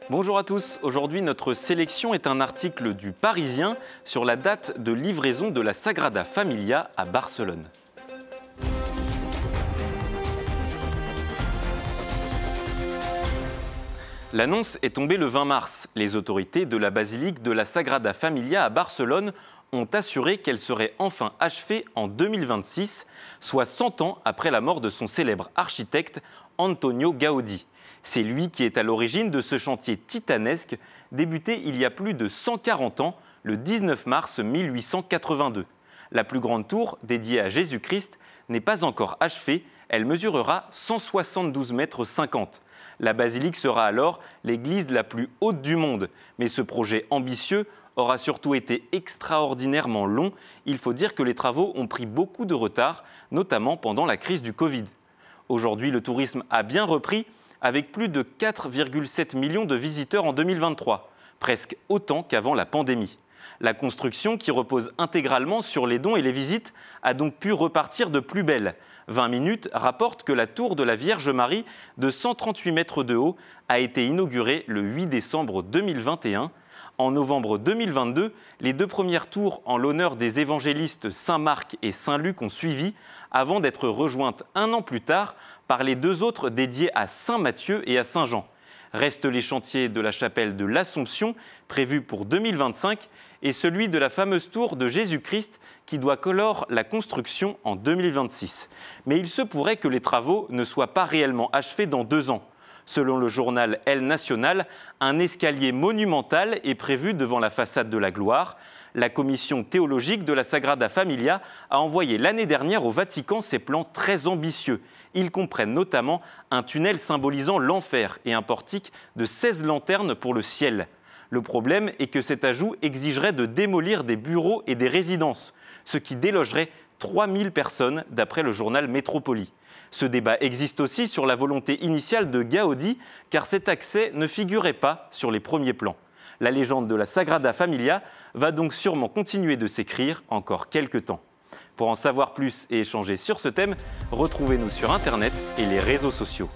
Bonjour à tous, aujourd'hui notre sélection est un article du Parisien sur la date de livraison de la Sagrada Familia à Barcelone. L'annonce est tombée le 20 mars. Les autorités de la basilique de la Sagrada Familia à Barcelone ont assuré qu'elle serait enfin achevée en 2026, soit 100 ans après la mort de son célèbre architecte Antonio Gaudí. C'est lui qui est à l'origine de ce chantier titanesque, débuté il y a plus de 140 ans, le 19 mars 1882. La plus grande tour, dédiée à Jésus-Christ, n'est pas encore achevée, elle mesurera 172,50 mètres. La basilique sera alors l'église la plus haute du monde. Mais ce projet ambitieux aura surtout été extraordinairement long. Il faut dire que les travaux ont pris beaucoup de retard, notamment pendant la crise du Covid. Aujourd'hui, le tourisme a bien repris, avec plus de 4,7 millions de visiteurs en 2023, presque autant qu'avant la pandémie. La construction, qui repose intégralement sur les dons et les visites, a donc pu repartir de plus belle. 20 minutes rapporte que la tour de la Vierge Marie, de 138 mètres de haut, a été inaugurée le 8 décembre 2021. En novembre 2022, les deux premières tours en l'honneur des évangélistes Saint Marc et Saint Luc ont suivi, avant d'être rejointes un an plus tard par les deux autres dédiées à Saint Matthieu et à Saint Jean. Restent les chantiers de la chapelle de l'Assomption, prévus pour 2025, et celui de la fameuse tour de Jésus-Christ, qui doit clore la construction en 2026. Mais il se pourrait que les travaux ne soient pas réellement achevés dans 2 ans. Selon le journal El Nacional, un escalier monumental est prévu devant la façade de la Gloire. La commission théologique de la Sagrada Familia a envoyé l'année dernière au Vatican ses plans très ambitieux. Ils comprennent notamment un tunnel symbolisant l'enfer et un portique de 16 lanternes pour le ciel. Le problème est que cet ajout exigerait de démolir des bureaux et des résidences, ce qui délogerait 3000 personnes d'après le journal Métropoli. Ce débat existe aussi sur la volonté initiale de Gaudí, car cet accès ne figurait pas sur les premiers plans. La légende de la Sagrada Familia va donc sûrement continuer de s'écrire encore quelques temps. Pour en savoir plus et échanger sur ce thème, retrouvez-nous sur Internet et les réseaux sociaux.